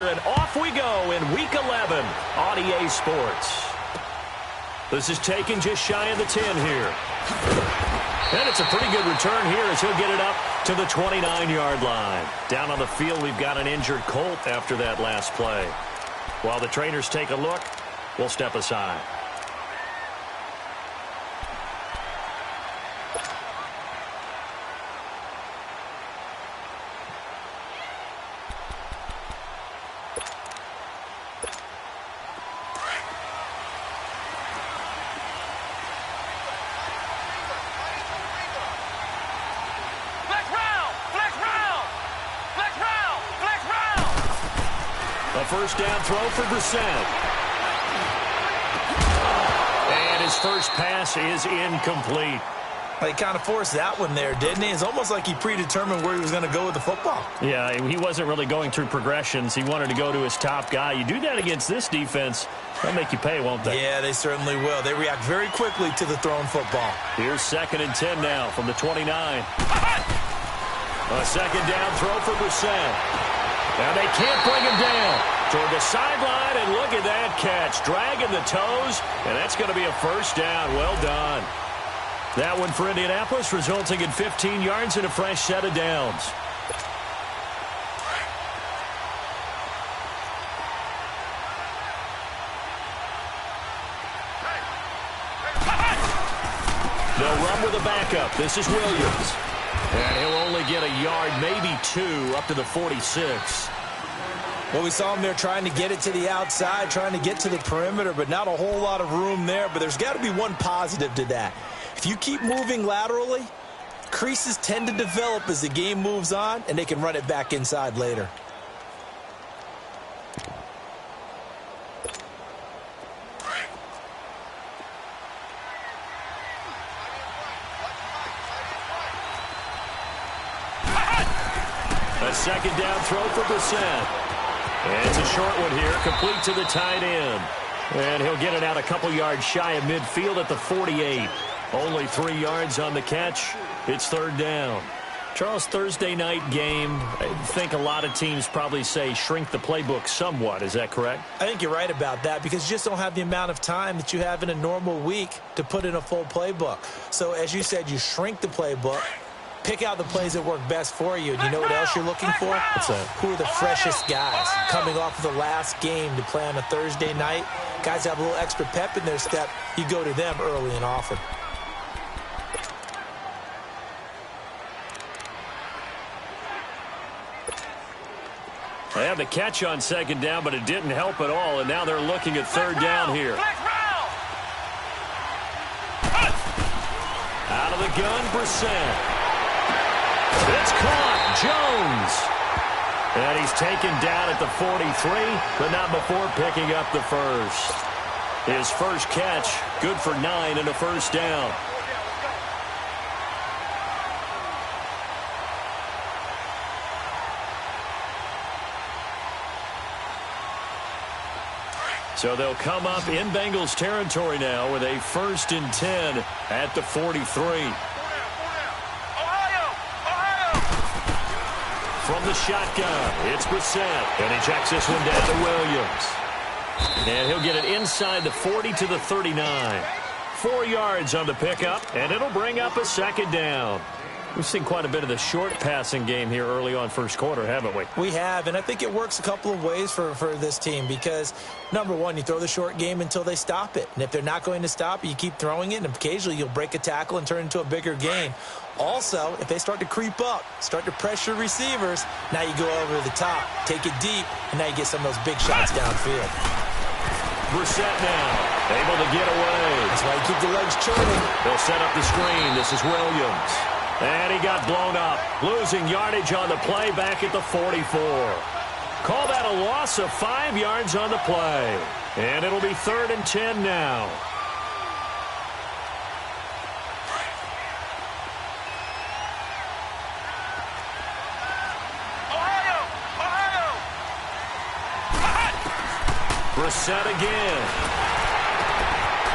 And off we go in Week 11 on EA Sports. This is taken just shy of the 10 here. And it's a pretty good return here as he'll get it up to the 29-yard line. Down on the field, we've got an injured Colt after that last play. While the trainers take a look, we'll step aside. First down throw for Brissett. And his first pass is incomplete. He kind of forced that one there, didn't he? It's almost like he predetermined where he was going to go with the football. Yeah, he wasn't really going through progressions. He wanted to go to his top guy. You do that against this defense, they'll make you pay, won't they? Yeah, they certainly will. They react very quickly to the thrown football. Here's 2nd and 10 now from the 29. A second down throw for Brissett. Now they can't bring him down. Toward the sideline, and look at that catch. Dragging the toes, and that's going to be a first down. Well done. That one for Indianapolis, resulting in 15 yards and a fresh set of downs. They'll run with a backup. This is Williams. And he'll only get a yard, maybe 2, up to the 46. Well, we saw him there trying to get it to the outside, trying to get to the perimeter, but not a whole lot of room there. But there's got to be one positive to that. If you keep moving laterally, creases tend to develop as the game moves on, and they can run it back inside later. A second down throw for Brissett. And it's a short one here, complete to the tight end. And he'll get it out a couple yards shy of midfield at the 48. Only 3 yards on the catch. It's 3rd down. Charles, Thursday night game, I think a lot of teams probably say shrink the playbook somewhat. Is that correct? I think you're right about that because you just don't have the amount of time that you have in a normal week to put in a full playbook. So, as you said, you shrink the playbook. Pick out the plays that work best for you. And you know what else you're looking for? What's that? Who are the freshest guys coming off of the last game to play on a Thursday night? Guys have a little extra pep in their step. You go to them early and often. They had the catch on 2nd down, but it didn't help at all. And now they're looking at 3rd down here. Out of the gun, Brissett. It's caught. Jones. And he's taken down at the 43, but not before picking up the first. His first catch, good for 9 and a first down. So they'll come up in Bengals territory now with a 1st and 10 at the 43. From the shotgun, it's Brissett, and he checks this one down to Williams. And he'll get it inside the 40 to the 39. 4 yards on the pickup, and it'll bring up a 2nd down. We've seen quite a bit of the short passing game here early on first quarter, haven't we? We have, and I think it works a couple of ways for this team because, number one, you throw the short game until they stop it. And if they're not going to stop it, you keep throwing it, and occasionally you'll break a tackle and turn it into a bigger gain. Also, if they start to creep up, start to pressure receivers, now you go over the top, take it deep, and now you get some of those big shots downfield. Brissett now, able to get away. That's why you keep the legs churning. They'll set up the screen. This is Williams. And he got blown up, losing yardage on the play back at the 44. Call that a loss of 5 yards on the play. And it'll be 3rd and 10 now. Brissett again.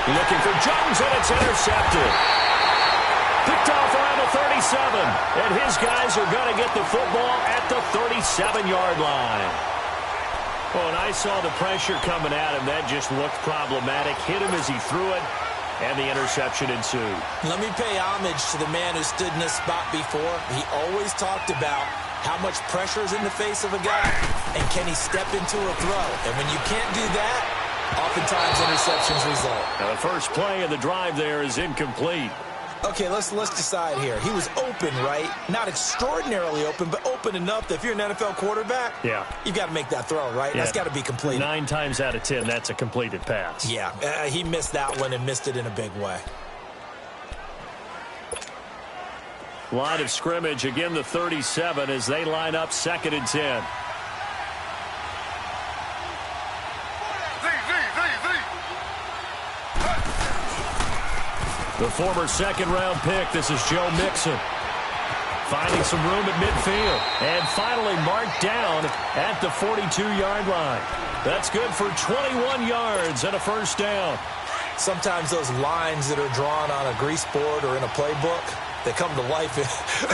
Looking for Jones, and it's intercepted. Picked off around the 37, and his guys are going to get the football at the 37-yard line. Well, and I saw the pressure coming at him. That just looked problematic. Hit him as he threw it, and the interception ensued. Let me pay homage to the man who stood in this spot before. He always talked about how much pressure is in the face of a guy, and can he step into a throw. And when you can't do that, oftentimes interceptions result. Now the first play of the drive there is incomplete. Okay, let's decide here. He was open, right? Not extraordinarily open, but open enough that if you're an NFL quarterback, yeah, you've got to make that throw, right? Yeah. That's got to be completed. 9 times out of 10, that's a completed pass. Yeah, he missed that one and missed it in a big way. Line of scrimmage, again the 37 as they line up 2nd and 10. The former 2nd-round pick, this is Joe Mixon. Finding some room at midfield. And finally marked down at the 42-yard line. That's good for 21 yards and a first down. Sometimes those lines that are drawn on a grease board or in a playbook, they come to life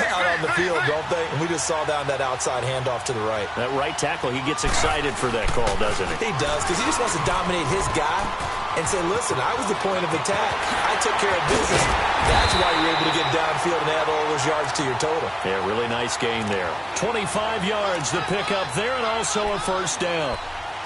out on the field, don't they? And we just saw down that outside handoff to the right. That right tackle, he gets excited for that call, doesn't he? He does, because he just wants to dominate his guy and say, listen, I was the point of attack. I took care of business. That's why you're able to get downfield and add all those yards to your total. Yeah, really nice gain there. 25 yards the pickup there, and also a first down.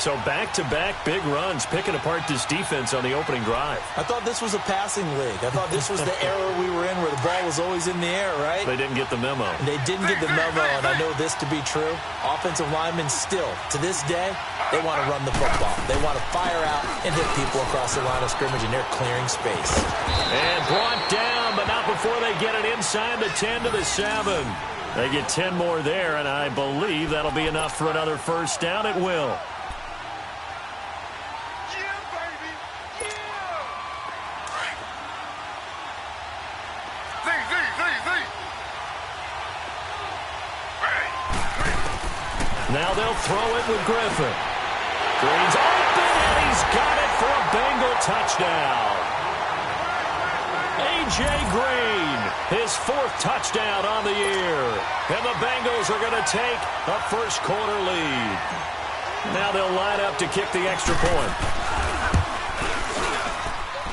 So back-to-back big runs, picking apart this defense on the opening drive. I thought this was a passing league. I thought this was the era we were in where the ball was always in the air, right? They didn't get the memo. They didn't get the memo, and I know this to be true. Offensive linemen still, to this day, they want to run the football. They want to fire out and hit people across the line of scrimmage, and they're clearing space. And brought down, but not before they get it inside the 10 to the 7. They get 10 more there, and I believe that'll be enough for another first down. It will. Now they'll throw it with Griffin. Green's open, and he's got it for a Bengal touchdown. A.J. Green, his 4th touchdown on the year. And the Bengals are going to take a first-quarter lead. Now they'll line up to kick the extra point.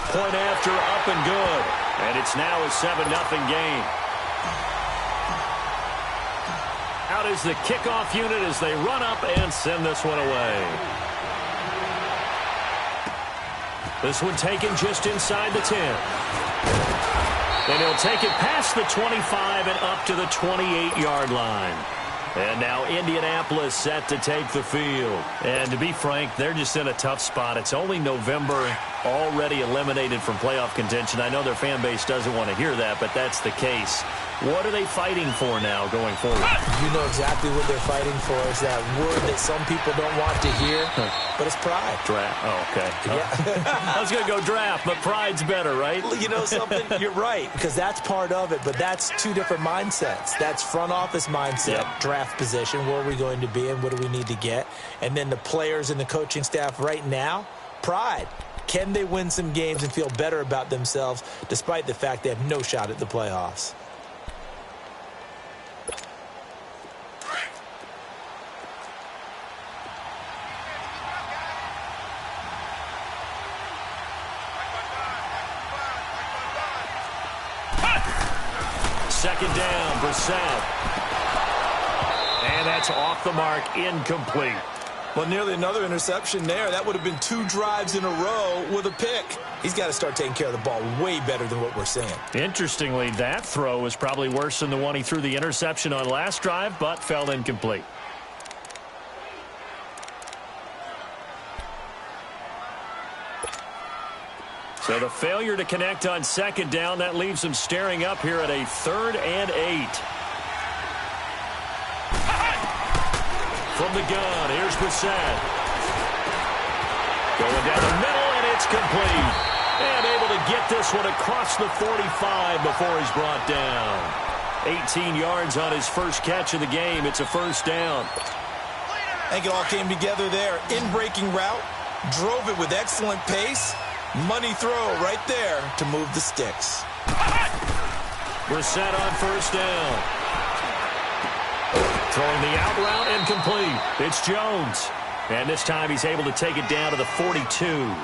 Point after, up and good. And it's now a 7-0 game. Out is the kickoff unit as they run up and send this one away. This one taken just inside the 10. And he'll take it past the 25 and up to the 28-yard line. And now Indianapolis set to take the field. And to be frank, they're just in a tough spot. It's only November, already eliminated from playoff contention. I know their fan base doesn't want to hear that, but that's the case. What are they fighting for now going forward? You know exactly what they're fighting for. Is that word that some people don't want to hear, but it's pride. Draft. Oh, okay. Yeah. I was going to go draft, but pride's better, right? You know something? You're right, because that's part of it, but that's 2 different mindsets. That's front office mindset, draft position, where are we going to be and what do we need to get? And then the players and the coaching staff right now, pride. Can they win some games and feel better about themselves despite the fact they have no shot at the playoffs? Second down, Brissett. And that's off the mark, incomplete. Well, nearly another interception there. That would have been 2 drives in a row with a pick. He's got to start taking care of the ball way better than what we're seeing. Interestingly, that throw was probably worse than the one he threw the interception on last drive, but fell incomplete. So the failure to connect on second down, that leaves them staring up here at a 3rd and 8. From the gun, here's Brissett. Going down the middle, and it's complete. And able to get this one across the 45 before he's brought down. 18 yards on his first catch of the game. It's a first down. I think it all came together there. In-breaking route, drove it with excellent pace. Money throw right there to move the sticks. Brissett on first down. Throwing the out route, incomplete. It's Jones. And this time he's able to take it down to the 42.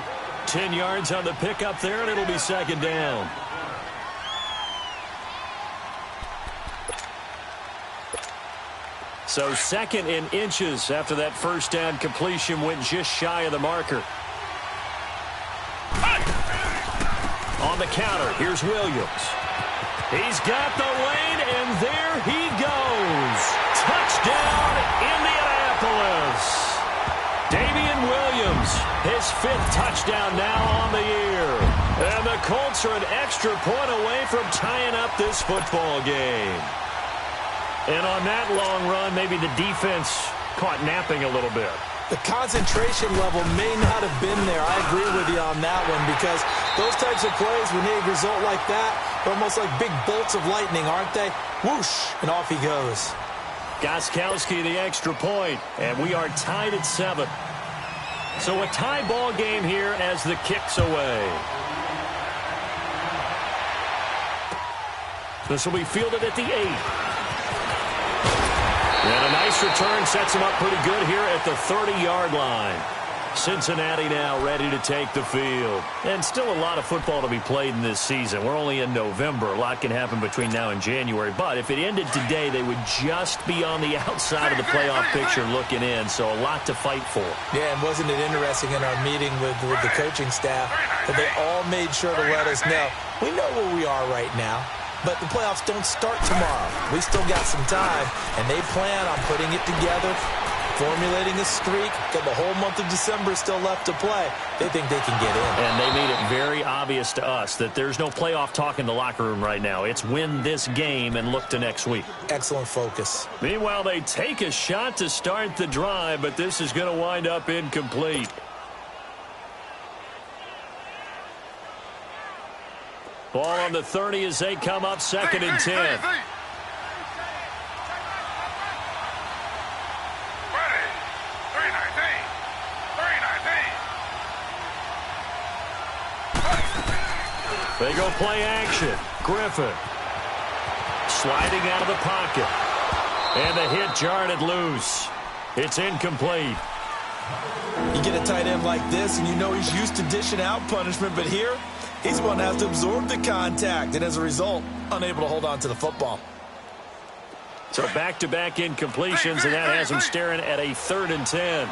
10 yards on the pickup there, and it'll be second down. So second in inches after that first down completion went just shy of the marker. On the counter, here's Williams. He's got the lane, and there he goes. Touchdown, Indianapolis. Damian Williams, his 5th touchdown now on the year. And the Colts are an extra point away from tying up this football game. And on that long run, maybe the defense caught napping a little bit. The concentration level may not have been there. I agree with you on that one, because those types of plays, when they result like that, they're almost like big bolts of lightning, aren't they? Whoosh, and off he goes. Gostkowski the extra point, and we are tied at 7. So a tie ball game here as the kick's away. This will be fielded at the 8. And a nice return sets him up pretty good here at the 30-yard line. Cincinnati now ready to take the field. And still a lot of football to be played in this season. We're only in November. A lot can happen between now and January. But if it ended today, they would just be on the outside of the playoff picture looking in. So a lot to fight for. Yeah, and wasn't it interesting in our meeting with the coaching staff that they all made sure to let us know, we know where we are right now, but the playoffs don't start tomorrow. We still got some time, and they plan on putting it together, formulating a streak. Got the whole month of December still left to play. They think they can get in. And they made it very obvious to us that there's no playoff talk in the locker room right now. It's win this game and look to next week. Excellent focus. Meanwhile, they take a shot to start the drive, but this is going to wind up incomplete. Ball on the 30 as they come up 2nd and 10. They go play action. Griffin sliding out of the pocket. And the hit jarred it loose. It's incomplete. You get a tight end like this, and you know he's used to dishing out punishment, but here, he's one that has to absorb the contact, and as a result, unable to hold on to the football. So back-to-back incompletions, and that has him staring at a 3rd and 10.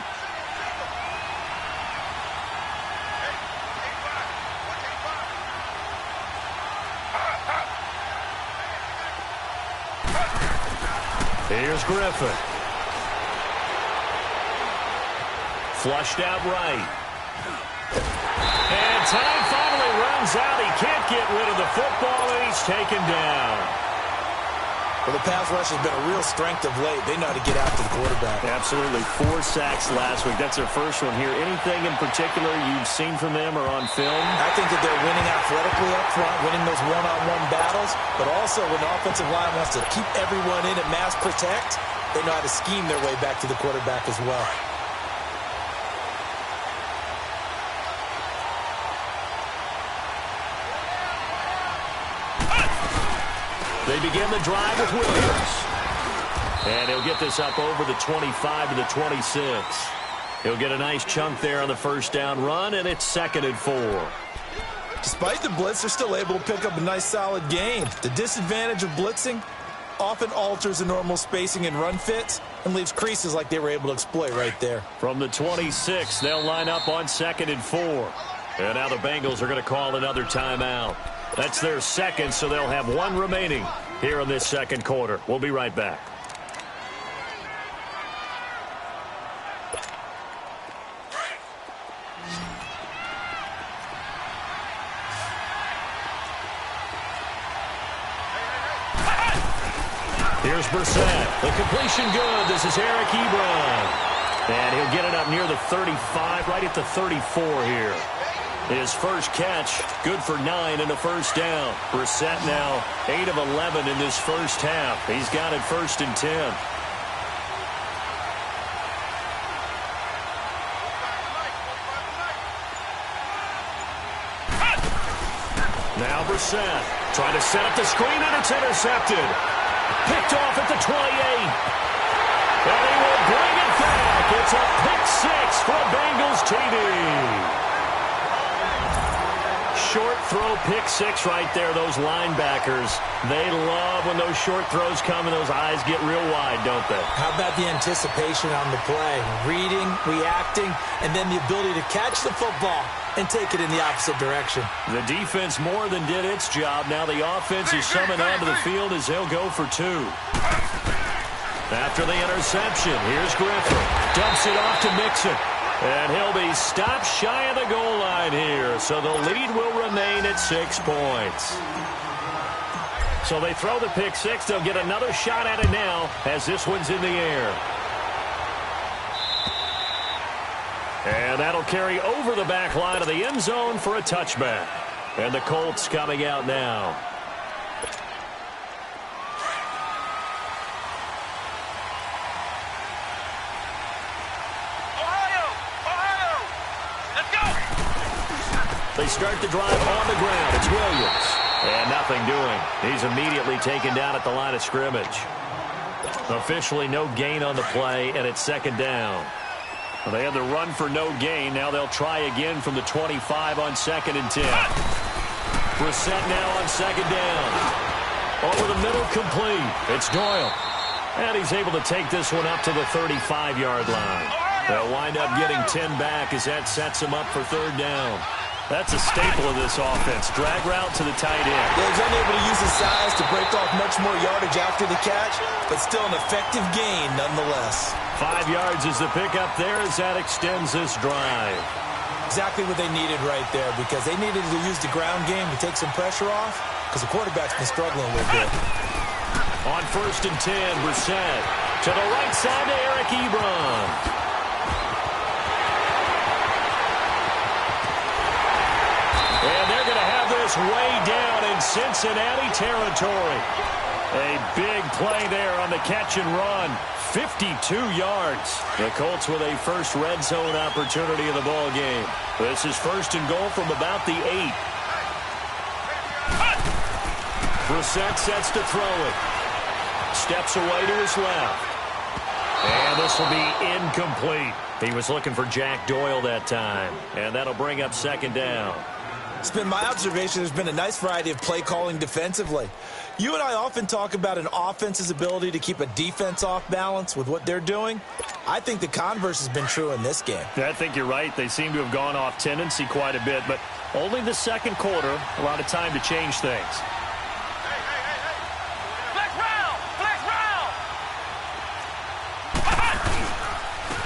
Here's Griffin. Flushed out right. And time finally runs out. He can't get rid of the football, and he's taken down. Well, the pass rush has been a real strength of late. They know how to get after the quarterback. Absolutely. 4 sacks last week. That's their first one here. Anything in particular you've seen from them or on film? I think that they're winning athletically up front, winning those one-on-one battles, but also when the offensive line wants to keep everyone in and mass protect, they know how to scheme their way back to the quarterback as well. They begin the drive with Williams. And he'll get this up over the 25 to the 26. He'll get a nice chunk there on the first down run, and it's 2nd and 4. Despite the blitz, they're still able to pick up a nice, solid gain. The disadvantage of blitzing often alters the normal spacing and run fits and leaves creases like they were able to exploit right there. From the 26, they'll line up on 2nd and 4. And now the Bengals are going to call another timeout. That's their second, so they'll have 1 remaining here in this 2nd quarter. We'll be right back. Here's Brissett. The completion good. This is Eric Ebron. And he'll get it up near the 35, right at the 34 here. His first catch, good for 9 and a first down. Brissett now 8 of 11 in this first half. He's got it 1st and 10. Now Brissett trying to set up the screen, and it's intercepted. Picked off at the 28. And he will bring it back. It's a pick six for a Bengals TD. Short throw pick six right there, those linebackers. They love when those short throws come and those eyes get real wide, don't they? How about the anticipation on the play? Reading, reacting, and then the ability to catch the football and take it in the opposite direction. The defense more than did its job. Now the offense is summoned onto the field as they'll go for two. After the interception, here's Griffin. Dumps it off to Mixon. And he'll be stopped shy of the goal line here. So the lead will remain at 6 points. So they throw the pick six. They'll get another shot at it now as this one's in the air. And that'll carry over the back line of the end zone for a touchback. And the Colts coming out now. They start the drive on the ground. It's Williams. And nothing doing. He's immediately taken down at the line of scrimmage. Officially no gain on the play, and it's second down. Well, they had the run for no gain. Now they'll try again from the 25 on 2nd and 10. Brissett now on second down. Over the middle, complete. It's Doyle. And he's able to take this one up to the 35-yard line. They'll wind up getting 10 back as that sets him up for third down. That's a staple of this offense. Drag route to the tight end. Yeah, he's unable to use his size to break off much more yardage after the catch, but still an effective gain nonetheless. 5 yards is the pickup there as that extends this drive. Exactly what they needed right there, because they needed to use the ground game to take some pressure off, because the quarterback's been struggling a little bit. On 1st and 10, Brissett to the right side to Eric Ebron. And they're going to have this way down in Cincinnati territory. A big play there on the catch and run. 52 yards. The Colts with a first red zone opportunity of the ball game. This is 1st and goal from about the 8. Brissett sets to throw it. Steps away to his left. And this will be incomplete. He was looking for Jack Doyle that time. And that'll bring up second down. It's been my observation there's been a nice variety of play calling defensively. You and I often talk about an offense's ability to keep a defense off balance with what they're doing. I think the converse has been true in this game. I think you're right. They seem to have gone off tendency quite a bit, but only the second quarter, a lot of time to change things.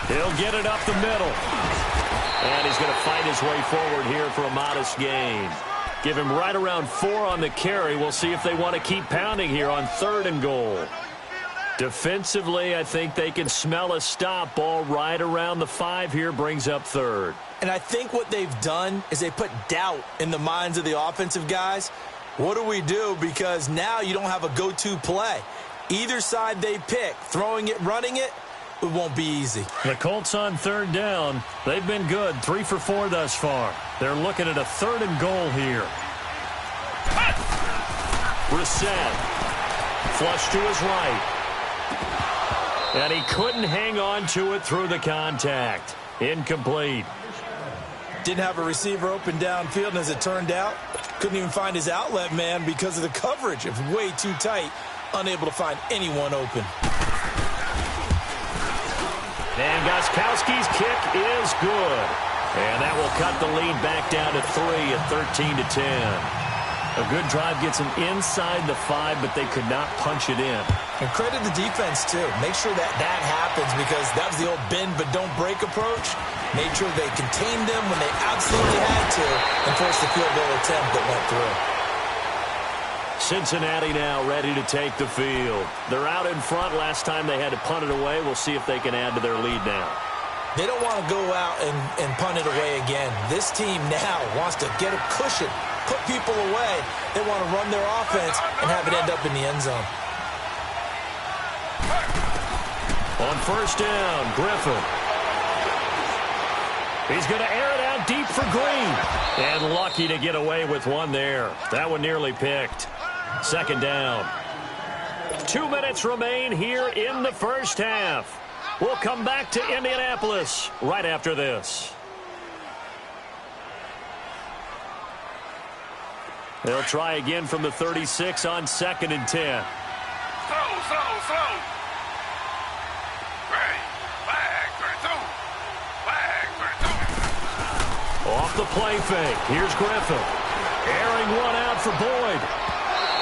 He'll get it up the middle. And he's going to fight his way forward here for a modest gain. Give him right around 4 on the carry. We'll see if they want to keep pounding here on 3rd and goal. Defensively, I think they can smell a stop. Ball right around the 5 here brings up 3rd. And I think what they've done is they put doubt in the minds of the offensive guys. What do we do? Because now you don't have a go-to play. Either side they pick, throwing it, running it, it won't be easy. The Colts on 3rd down. They've been good. 3 for 4 thus far. They're looking at a 3rd and goal here. Brissett. Flush to his right. And he couldn't hang on to it through the contact. Incomplete. Didn't have a receiver open downfield, and as it turned out, couldn't even find his outlet man because of the coverage. It was way too tight. Unable to find anyone open. And Gostkowski's kick is good. And that will cut the lead back down to 3 at 13-10. A good drive gets them inside the 5, but they could not punch it in. And credit the defense, too. Make sure that happens, because that was the old bend but don't break approach. Made sure they contained them when they absolutely had to and forced the field goal attempt that went through. Cincinnati now ready to take the field. They're out in front. Last time they had to punt it away. We'll see if they can add to their lead now. They don't want to go out and punt it away again. This team now wants to get a cushion, put people away. They want to run their offense and have it end up in the end zone. On 1st down, Griffin. He's going to air it out deep for Green. And lucky to get away with one there. That one nearly picked. 2nd down. 2 minutes remain here in the first half. We'll come back to Indianapolis right after this. They'll try again from the 36 on 2nd and 10. Slow. Ready. Flag for two. Off the play fake. Here's Griffin. Airing one out for Boyd.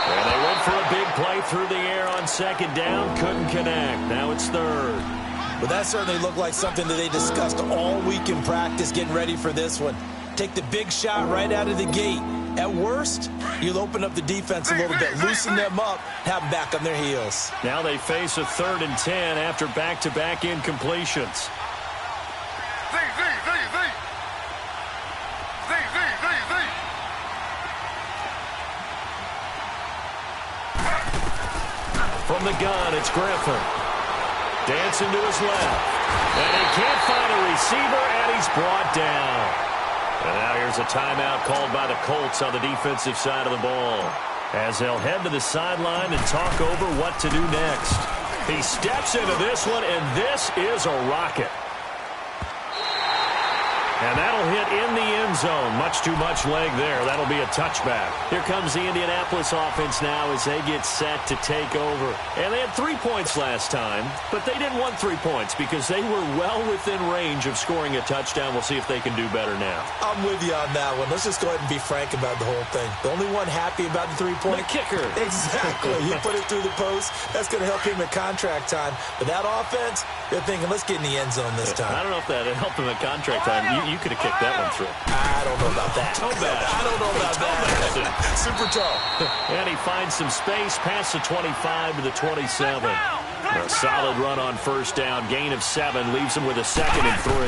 And they went for a big play through the air on 2nd down. Couldn't connect. Now it's 3rd. But that certainly looked like something that they discussed all week in practice getting ready for this one. Take the big shot right out of the gate. At worst, you'll open up the defense a little bit, loosen them up, have them back on their heels. Now they face a 3rd and 10 after back-to-back incompletions. From the gun, it's Griffin. Dancing to his left. And he can't find a receiver, and he's brought down. And now here's a timeout called by the Colts on the defensive side of the ball, as they'll head to the sideline and talk over what to do next. He steps into this one, and this is a rocket. And that'll hit in the end zone. Much too much leg there. That'll be a touchback. Here comes the Indianapolis offense now as they get set to take over. And they had 3 points last time, but they didn't want 3 points because they were well within range of scoring a touchdown. We'll see if they can do better now. I'm with you on that one. Let's just go ahead and be frank about the whole thing. The only one happy about the 3-point? The kicker. Exactly. He put it through the post. That's going to help him at contract time. But that offense, they're thinking, let's get in the end zone this time. I don't know if that helped him at contract time. You could have kicked that one through. I don't know about that. Toe bash. I don't know about that. Super toe. And he finds some space past the 25 to the 27. A solid run on 1st down. Gain of 7 leaves him with a 2nd and 3.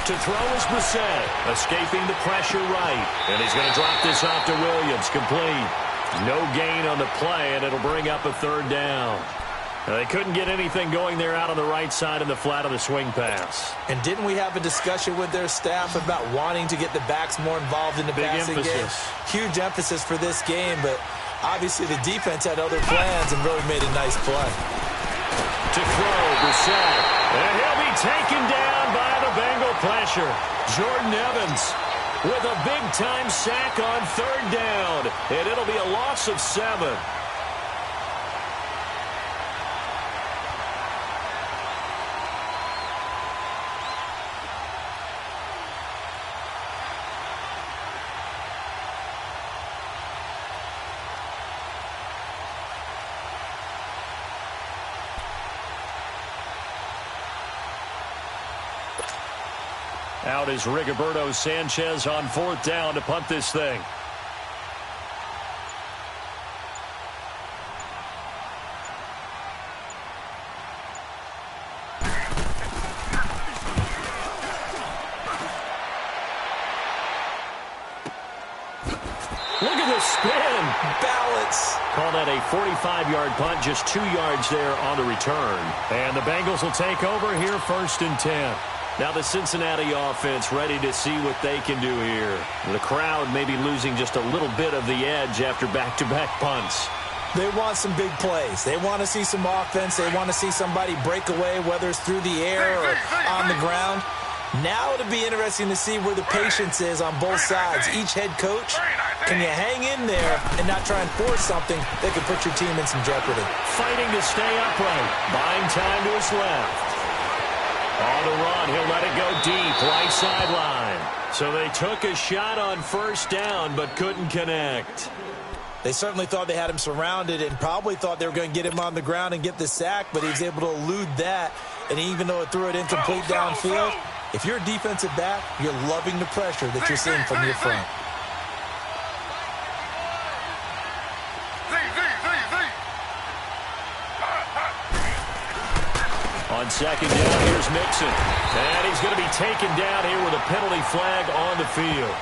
To throw is Brissett, escaping the pressure right. And he's going to drop this off to Williams. Complete. No gain on the play, and it'll bring up a 3rd down. They couldn't get anything going there out on the right side in the flat of the swing pass. And didn't we have a discussion with their staff about wanting to get the backs more involved in the passing game? Huge emphasis for this game, but obviously the defense had other plans and really made a nice play. To throw, Brissett. And he'll be taken down by the Bengal pressure. Jordan Evans with a big-time sack on 3rd down. And it'll be a loss of 7. Out is Rigoberto Sanchez on 4th down to punt this thing. Look at the spin. Balance. Call that a 45-yard punt, just 2 yards there on the return. And the Bengals will take over here 1st and 10. Now the Cincinnati offense ready to see what they can do here. The crowd may be losing just a little bit of the edge after back-to-back punts. They want some big plays. They want to see some offense. They want to see somebody break away, whether it's through the air or on the ground. Now it'll be interesting to see where the patience is on both sides. Each head coach, can you hang in there and not try and force something that could put your team in some jeopardy? Fighting to stay upright. Buying time to his left. On the run, he'll let it go deep, right sideline. So they took a shot on 1st down, but couldn't connect. They certainly thought they had him surrounded and probably thought they were going to get him on the ground and get the sack, but he was able to elude that. And even though it threw it incomplete downfield, if you're a defensive back, you're loving the pressure that you're seeing from your front. On 2nd down, here's Mixon. And he's going to be taken down here with a penalty flag on the field.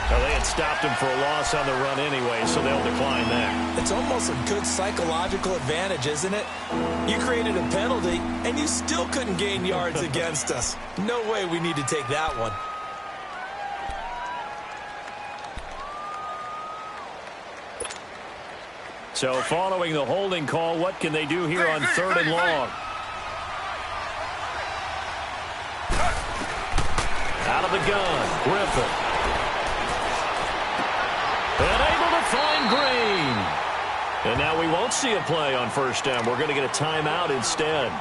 Now, they had stopped him for a loss on the run anyway, so they'll decline that. It's almost a good psychological advantage, isn't it? You created a penalty, and you still couldn't gain yards against us. No way we need to take that one. So following the holding call, what can they do here on 3rd and long? Out of the gun, Griffin. And able to find Green. And now we won't see a play on 1st down. We're going to get a timeout instead,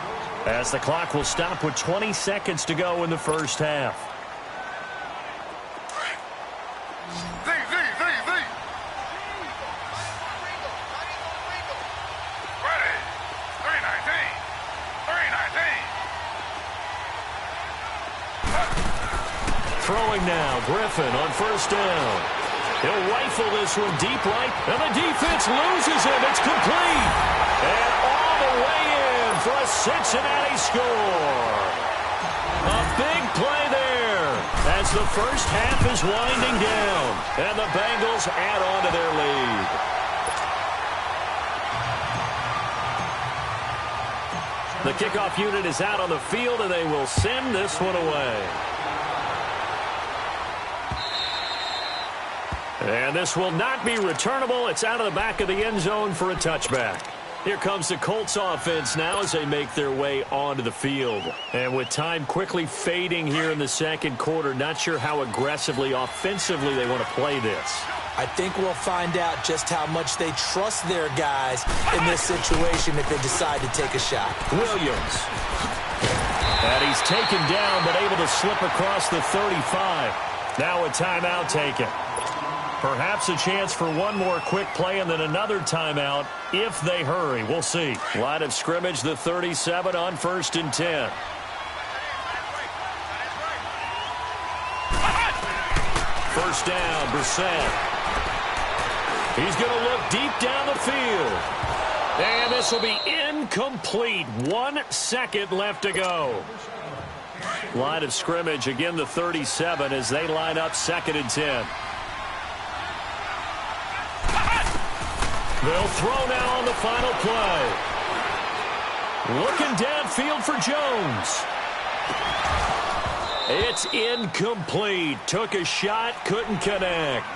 as the clock will stop with 20 seconds to go in the 1st half. Throwing now, Griffin on 1st down. He'll rifle this one deep right, and the defense loses him. It's complete. And all the way in for a Cincinnati score. A big play there as the 1st half is winding down, and the Bengals add on to their lead. The kickoff unit is out on the field, and they will send this one away. And this will not be returnable. It's out of the back of the end zone for a touchback. Here comes the Colts offense now as they make their way onto the field. And with time quickly fading here in the 2nd quarter, not sure how aggressively, offensively they want to play this. I think we'll find out just how much they trust their guys in this situation if they decide to take a shot. Williams. And he's taken down but able to slip across the 35. Now a timeout taken. Perhaps a chance for one more quick play and then another timeout if they hurry. We'll see. Line of scrimmage, the 37 on 1st and 10. First down, Brissett. He's going to look deep down the field. And this will be incomplete. 1 second left to go. Line of scrimmage, again the 37 as they line up 2nd and 10. They'll throw now on the final play. Looking downfield for Jones. It's incomplete. Took a shot, couldn't connect.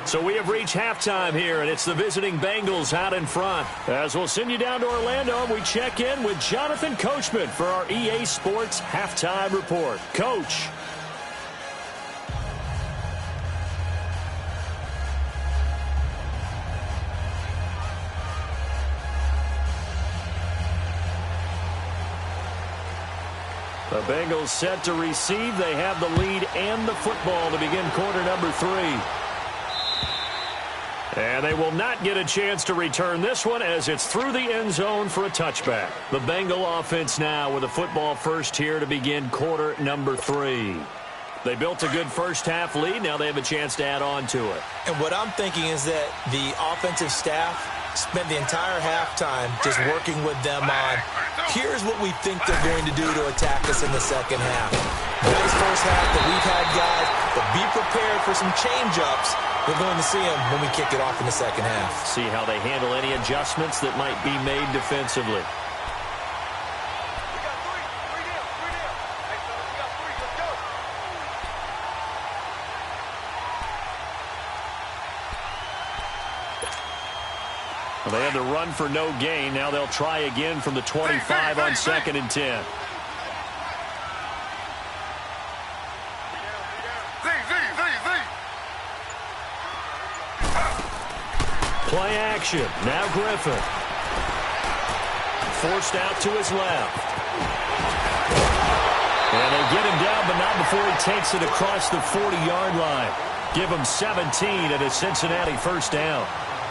So we have reached halftime here, and it's the visiting Bengals out in front. As we'll send you down to Orlando, we check in with Jonathan Coachman for our EA Sports Halftime Report. Coach. The Bengals set to receive. They have the lead and the football to begin quarter number 3. And they will not get a chance to return this one as it's through the end zone for a touchback. The Bengal offense now with a football first here to begin quarter number 3. They built a good first half lead. Now they have a chance to add on to it. And what I'm thinking is that the offensive staff spent the entire halftime just working with them on, here's what we think they're going to do to attack us in the 2nd half. Nice first half that we've had, guys, but be prepared for some change-ups. We're going to see them when we kick it off in the 2nd half. See how they handle any adjustments that might be made defensively. They had the run for no gain. Now they'll try again from the 25 on 2nd and 10. Play action. Now Griffin. Forced out to his left. And they get him down, but not before he takes it across the 40-yard line. Give him 17 at a Cincinnati 1st down.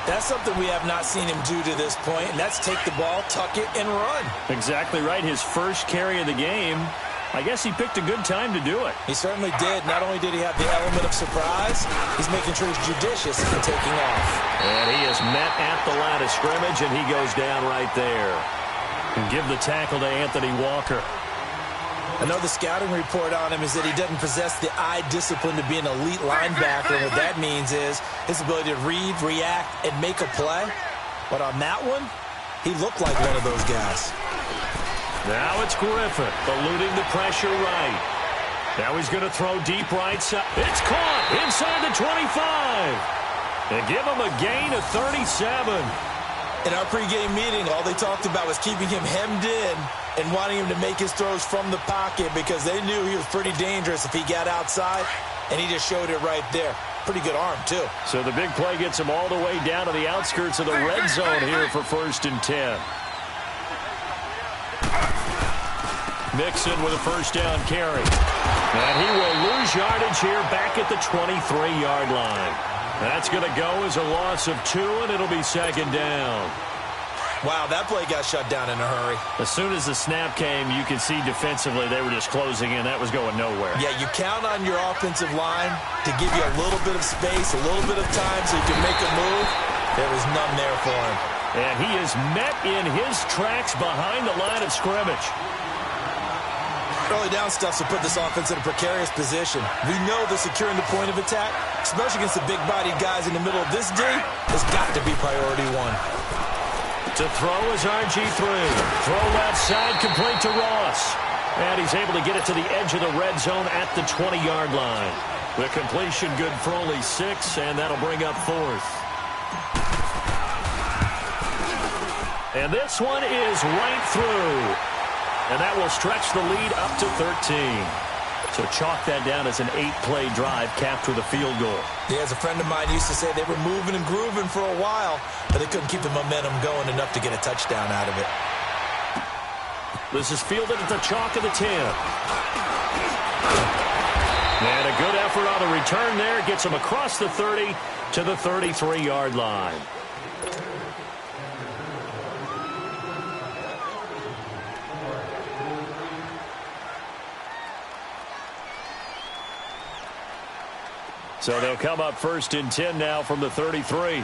That's something we have not seen him do to this point, and that's take the ball, tuck it, and run. Exactly right. His first carry of the game. I guess he picked a good time to do it. He certainly did. Not only did he have the element of surprise, he's making sure he's judicious in taking off. And he is met at the line of scrimmage, and he goes down right there. And give the tackle to Anthony Walker. I know the scouting report on him is that he doesn't possess the eye discipline to be an elite linebacker. What that means is his ability to read, react, and make a play. But on that one, he looked like one of those guys. Now it's Griffin, eluding the pressure right. Now he's going to throw deep right side. It's caught inside the 25. And give him a gain of 37. In our pregame meeting, all they talked about was keeping him hemmed in and wanting him to make his throws from the pocket because they knew he was pretty dangerous if he got outside, and he just showed it right there. Pretty good arm, too. So the big play gets him all the way down to the outskirts of the red zone here for 1st and 10. Mixon with a first down carry. And he will lose yardage here back at the 23-yard line. That's going to go as a loss of 2, and it'll be 2nd down. Wow, that play got shut down in a hurry. As soon as the snap came, you could see defensively they were just closing in. That was going nowhere. Yeah, you count on your offensive line to give you a little bit of space, a little bit of time so you can make a move. There was none there for him. And he is met in his tracks behind the line of scrimmage. Early down stuff to put this offense in a precarious position. We know they're securing the point of attack, especially against the big-bodied guys in the middle of this D. Has got to be priority 1. To throw is RG3. Throw left side, complete to Ross. And he's able to get it to the edge of the red zone at the 20-yard line. The completion good for only 6, and that'll bring up 4th. And this one is right through. And that will stretch the lead up to 13. So chalk that down as an 8-play drive capped with a field goal. Yeah, as a friend of mine used to say, they were moving and grooving for a while, but they couldn't keep the momentum going enough to get a touchdown out of it. This is fielded at the chalk of the 10. And a good effort on the return there. Gets him across the 30 to the 33-yard line. So they'll come up 1st and 10 now from the 33.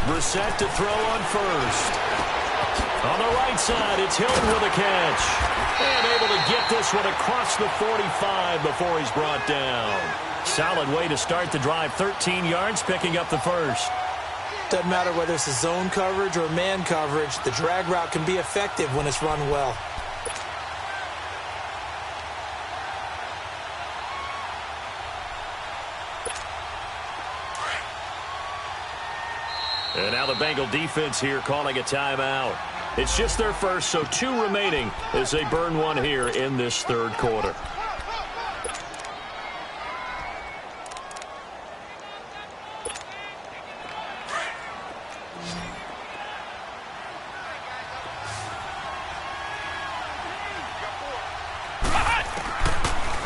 Brissett to throw on 1st. On the right side, it's Hilton with a catch. And able to get this one across the 45 before he's brought down. Solid way to start the drive. 13 yards, picking up the 1st. Doesn't matter whether it's a zone coverage or man coverage, the drag route can be effective when it's run well. And now the Bengal defense here calling a timeout. It's just their first, so 2 remaining as they burn one here in this 3rd quarter.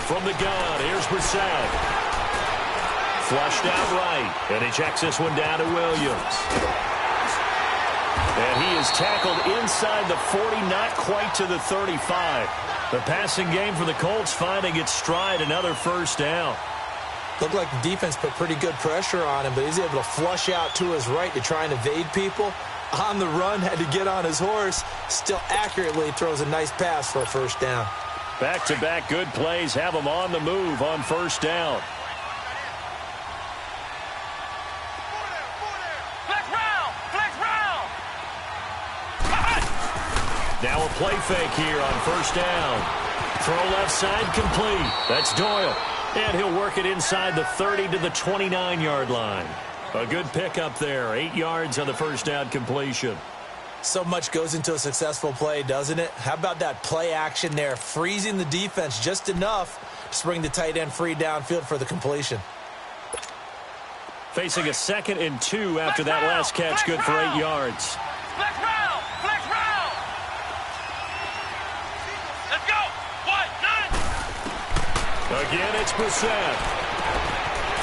From the gun, here's Brissett. Flushed out right, and he checks this one down to Williams. And he is tackled inside the 40, not quite to the 35. The passing game for the Colts finding its stride, another 1st down. Looked like the defense put pretty good pressure on him, but he's able to flush out to his right to try and evade people. On the run, had to get on his horse. Still accurately throws a nice pass for a 1st down. Back-to-back good plays have him on the move on 1st down. Now a play fake here on 1st down. Throw left side complete. That's Doyle. And he'll work it inside the 30 to the 29-yard line. A good pickup there. 8 yards on the 1st down completion. So much goes into a successful play, doesn't it? How about that play action there, freezing the defense just enough to bring the tight end free downfield for the completion. Facing a 2nd and 2 after that last catch, good for 8 yards. Flex round! Flex round! Let's go! 1, 9! Again, it's Brissett.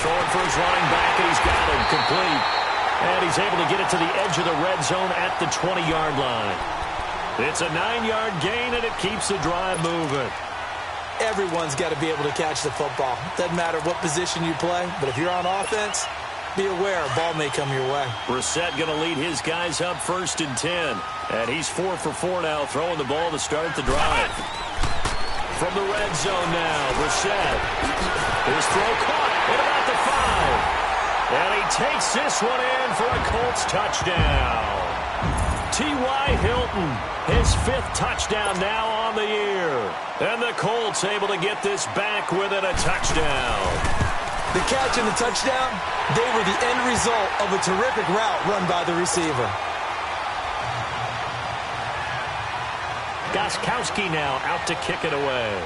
Throwing for his running back, and he's got him complete. And he's able to get it to the edge of the red zone at the 20-yard line. It's a 9-yard gain, and it keeps the drive moving. Everyone's got to be able to catch the football. Doesn't matter what position you play, but if you're on offense, be aware a ball may come your way. Brissett going to lead his guys up 1st and 10. And he's 4 for 4 now, throwing the ball to start the drive. From the red zone now, Brissett. His throw caught at about the 5. And he takes this one in for a Colts touchdown. T.Y. Hilton, his 5th touchdown now on the year. And the Colts able to get this back within a touchdown. The catch and the touchdown, they were the end result of a terrific route run by the receiver. Gostkowski now out to kick it away.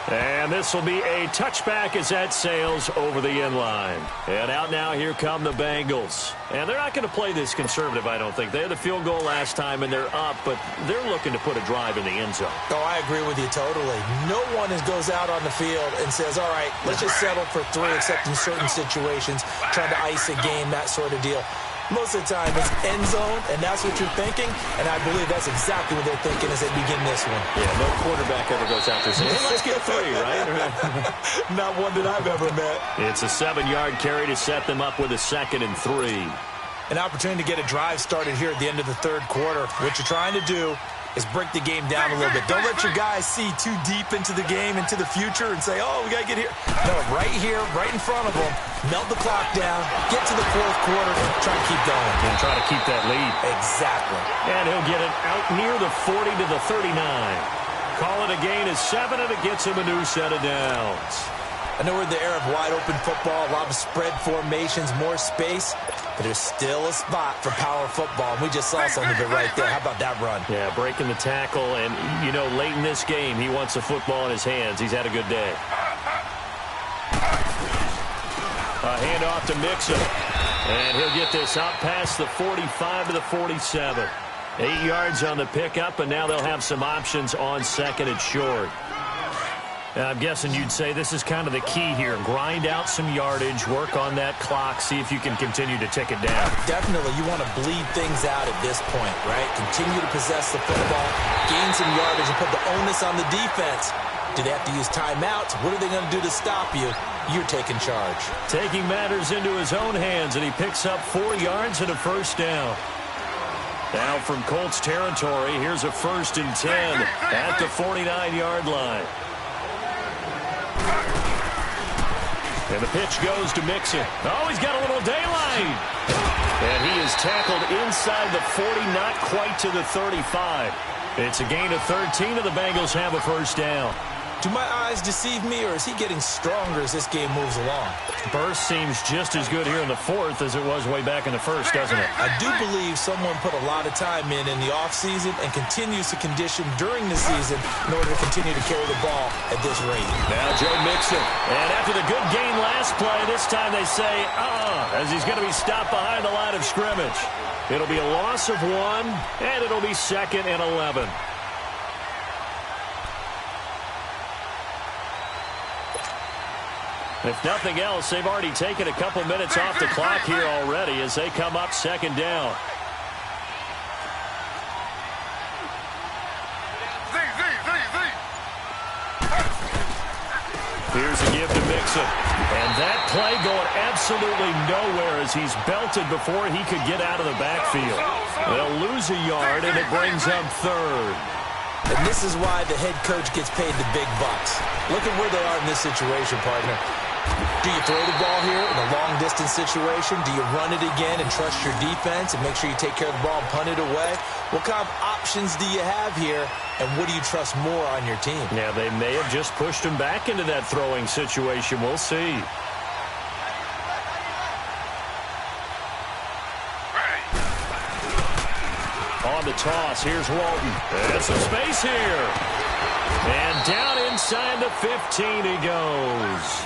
And this will be a touchback as that sails over the end line. And out now, here come the Bengals. And they're not going to play this conservative, I don't think. They had the field goal last time, and they're up, but they're looking to put a drive in the end zone. Oh, I agree with you totally. No one goes out on the field and says, all right, let's just settle for 3, except in certain situations, trying to ice a game, that sort of deal. Most of the time, it's end zone, and that's what you're thinking, and I believe that's exactly what they're thinking as they begin this one. Yeah, no quarterback ever goes out there saying, hey, let's get 3, right? Not one that I've ever met. It's a 7-yard carry to set them up with a 2nd and 3. An opportunity to get a drive started here at the end of the 3rd quarter. What you're trying to do is break the game down a little bit. Don't let your guys see too deep into the game, into the future, and say, oh, we got to get here. No, right here, right in front of them, melt the clock down, get to the 4th quarter, try to keep going. And try to keep that lead. Exactly. And he'll get it out near the 40 to the 39. Call it a gain of 7, and it gets him a new set of downs. I know we're in the era of wide-open football, a lot of spread formations, more space, but there's still a spot for power football, and we just saw some of it right there. How about that run? Yeah, breaking the tackle, and, you know, late in this game, he wants the football in his hands. He's had a good day. A handoff to Mixon, and he'll get this out past the 45 to the 47. 8 yards on the pickup, and now they'll have some options on 2nd and short. I'm guessing you'd say this is kind of the key here. Grind out some yardage, work on that clock, see if you can continue to tick it down. Definitely. You want to bleed things out at this point, right? Continue to possess the football, gain some yardage, and put the onus on the defense. Do they have to use timeouts? What are they going to do to stop you? You're taking charge. Taking matters into his own hands, and he picks up 4 yards and a 1st down. Now from Colts territory, here's a 1st and 10 at the 49-yard line. And the pitch goes to Mixon. Oh, he's got a little daylight. And he is tackled inside the 40, not quite to the 35. It's a gain of 13, and the Bengals have a 1st down. Do my eyes deceive me, or is he getting stronger as this game moves along? Burst seems just as good here in the 4th as it was way back in the 1st, doesn't it? I do believe someone put a lot of time in the offseason and continues to condition during the season in order to continue to carry the ball at this rate. Now Joe Mixon. And after the good gain last play, this time they say, as he's going to be stopped behind the line of scrimmage. It'll be a loss of 1, and it'll be 2nd and 11. If nothing else, they've already taken a couple minutes off the clock here already as they come up 2nd down. Here's a give to Mixon. And that play going absolutely nowhere as he's belted before he could get out of the backfield. They'll lose a yard, and it brings up 3rd. And this is why the head coach gets paid the big bucks. Look at where they are in this situation, partner. Do you throw the ball here in a long-distance situation? Do you run it again and trust your defense and make sure you take care of the ball and punt it away? What kind of options do you have here, and what do you trust more on your team? Yeah, they may have just pushed him back into that throwing situation. We'll see. On the toss, here's Walton. And some space here. And down inside the 15 he goes.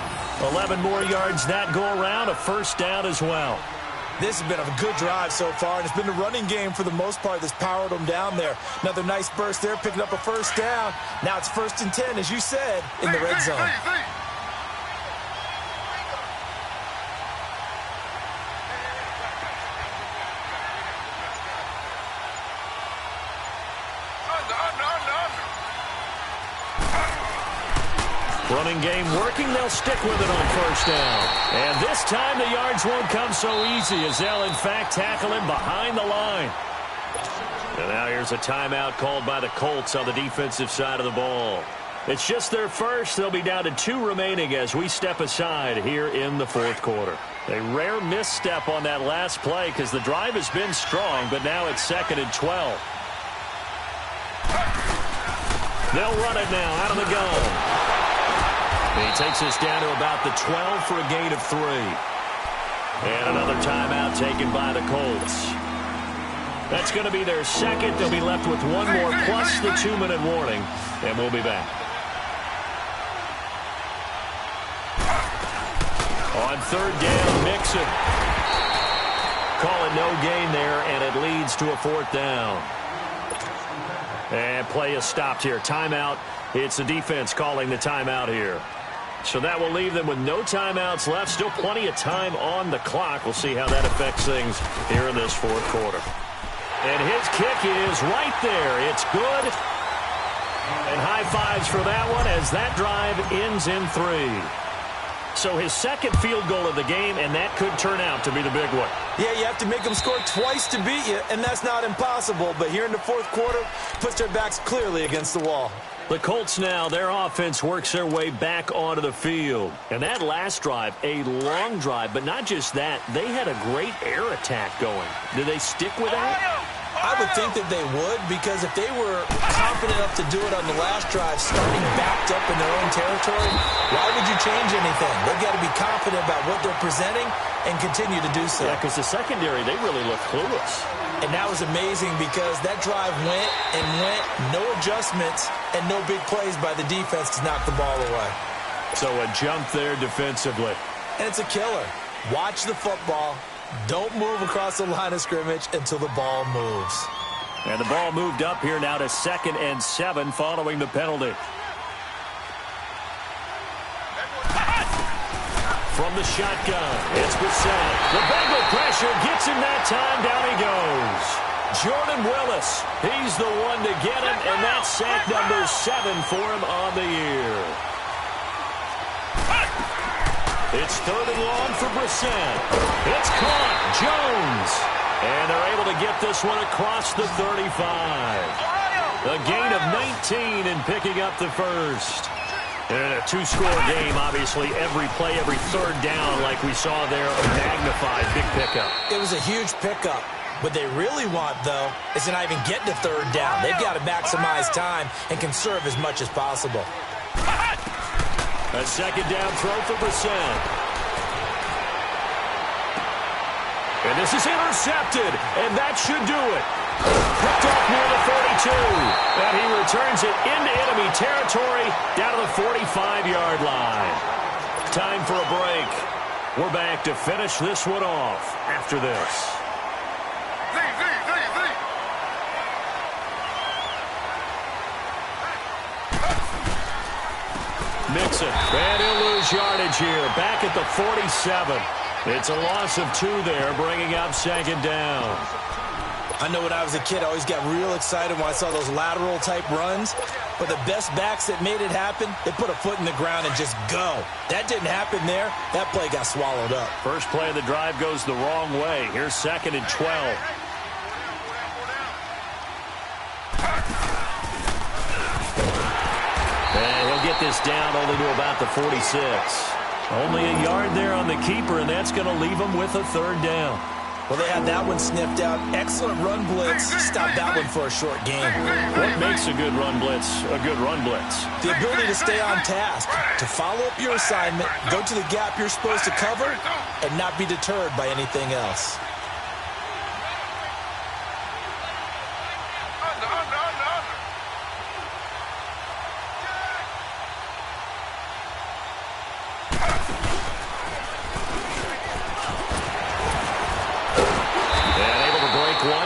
11 more yards that go around, a 1st down as well. This has been a good drive so far, and it's been the running game for the most part that's powered them down there. Another nice burst there, picking up a 1st down. Now it's 1st and 10, as you said, in the red zone. Running game working. They'll stick with it on 1st down. And this time the yards won't come so easy as they'll, in fact, tackle him behind the line. And now here's a timeout called by the Colts on the defensive side of the ball. It's just their first. They'll be down to 2 remaining as we step aside here in the fourth quarter. A rare misstep on that last play because the drive has been strong, but now it's 2nd and 12. They'll run it now out of the gun. He takes us down to about the 12 for a gain of 3. And another timeout taken by the Colts. That's going to be their second. They'll be left with 1 more plus the 2-minute warning, and we'll be back. On 3rd down, Mixon. Calling no gain there, and it leads to a 4th down. And play is stopped here. Timeout. It's the defense calling the timeout here. So that will leave them with no timeouts left. Still plenty of time on the clock. We'll see how that affects things here in this fourth quarter. And his kick is right there. It's good. And high fives for that one as that drive ends in 3. So his second field goal of the game, and that could turn out to be the big one. Yeah, you have to make them score twice to beat you, and that's not impossible. But here in the fourth quarter, puts their backs clearly against the wall. The Colts now, their offense works their way back onto the field. And that last drive, a long drive, but not just that. They had a great air attack going. Did they stick with that? I would think that they would, because if they were confident enough to do it on the last drive, starting backed up in their own territory, why would you change anything? They've got to be confident about what they're presenting and continue to do so. Yeah, because the secondary, they really look clueless. And that was amazing because that drive went and went, no adjustments, and no big plays by the defense to knock the ball away. So a jump there defensively. And it's a killer. Watch the football. Don't move across the line of scrimmage until the ball moves. And the ball moved up here now to 2nd and 7 following the penalty. From the shotgun, it's Brissett. The Bengal pressure gets him that time. Down he goes. Jordan Willis, he's the one to get him, and that's sack number 7 for him on the year. It's 3rd and long for Brissett. It's caught. Jones. And they're able to get this one across the 35. A gain of 19 in picking up the first. And a 2-score game, obviously, every play, every 3rd down, like we saw there, a magnified big pickup. It was a huge pickup. What they really want, though, is to not even get to 3rd down. They've got to maximize time and conserve as much as possible. A 2nd down throw for Brissett. And this is intercepted, and that should do it. Picked off near the 42. And he returns it into enemy territory down to the 45-yard line. Time for a break. We're back to finish this one off after this. Mixon, and he'll lose yardage here. Back at the 47. It's a loss of 2 there, bringing up 2nd down. I know when I was a kid, I always got real excited when I saw those lateral-type runs. But the best backs that made it happen, they put a foot in the ground and just go. That didn't happen there. That play got swallowed up. First play of the drive goes the wrong way. Here's 2nd and 12. And he'll get this down only to about the 46. Only a yard there on the keeper, and that's going to leave him with a 3rd down. Well, they had that one sniffed out. Excellent run blitz. Stop that one for a short game. What makes a good run blitz a good run blitz? The ability to stay on task, to follow up your assignment, go to the gap you're supposed to cover, and not be deterred by anything else.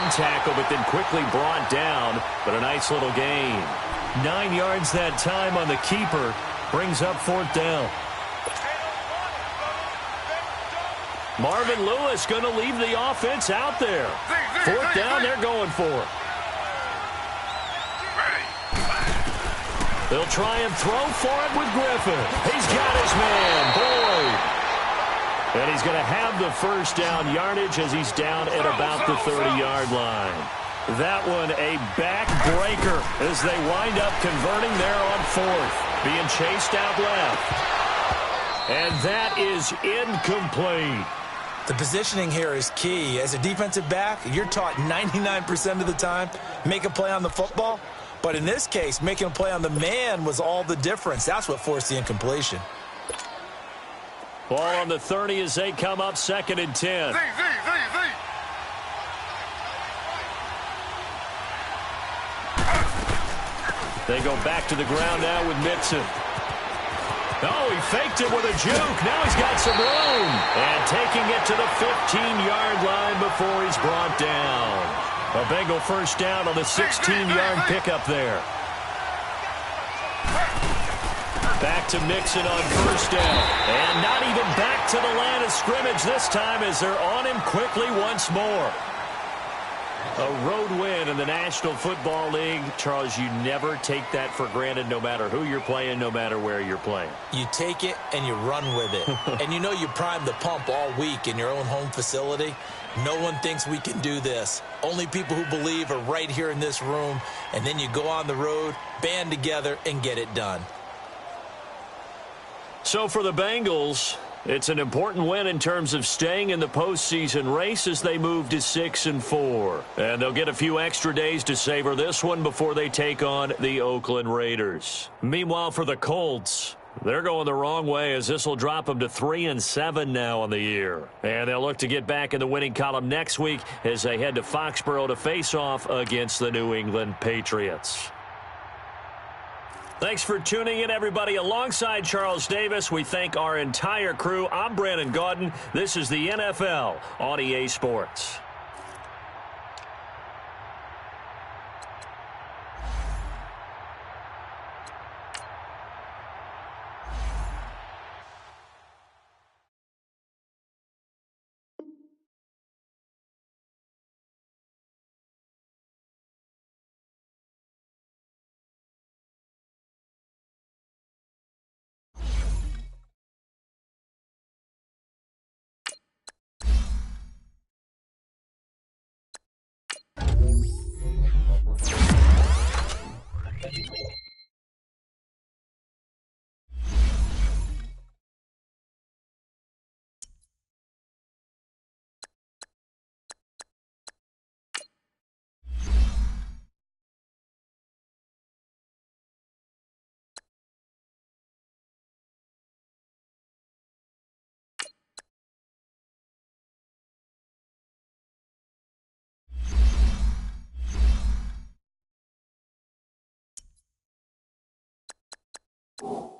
Tackle, but then quickly brought down, but a nice little gain. 9 yards that time on the keeper, brings up 4th down. Marvin Lewis going to leave the offense out there. 4th down, they're going for it. They'll try and throw for it with Griffin. He's got his man, Boyd. And he's going to have the first down yardage as he's down at about the 30-yard line. That one a backbreaker as they wind up converting there on 4th. being chased out left. And that is incomplete. The positioning here is key. As a defensive back, you're taught 99% of the time, make a play on the football. But in this case, making a play on the man was all the difference. That's what forced the incompletion. Ball on the 30 as they come up 2nd and 10. They go back to the ground now with Mixon. Oh, he faked it with a juke. Now he's got some room. And taking it to the 15-yard line before he's brought down. A Bengal first down on the 16-yard pickup there. Back to Mixon on first down. And not even back to the line of scrimmage this time as they're on him quickly once more. A road win in the National Football League. Charles, you never take that for granted no matter who you're playing, no matter where you're playing. You take it and you run with it. And you know you primed the pump all week in your own home facility. No one thinks we can do this. Only people who believe are right here in this room. And then you go on the road, band together, and get it done. So for the Bengals, it's an important win in terms of staying in the postseason race as they move to 6-4. And they'll get a few extra days to savor this one before they take on the Oakland Raiders. Meanwhile, for the Colts, they're going the wrong way as this will drop them to 3-7 now on the year. And they'll look to get back in the winning column next week as they head to Foxborough to face off against the New England Patriots. Thanks for tuning in, everybody. Alongside Charles Davis, we thank our entire crew. I'm Brandon Gaudin. This is the NFL on EA Sports. You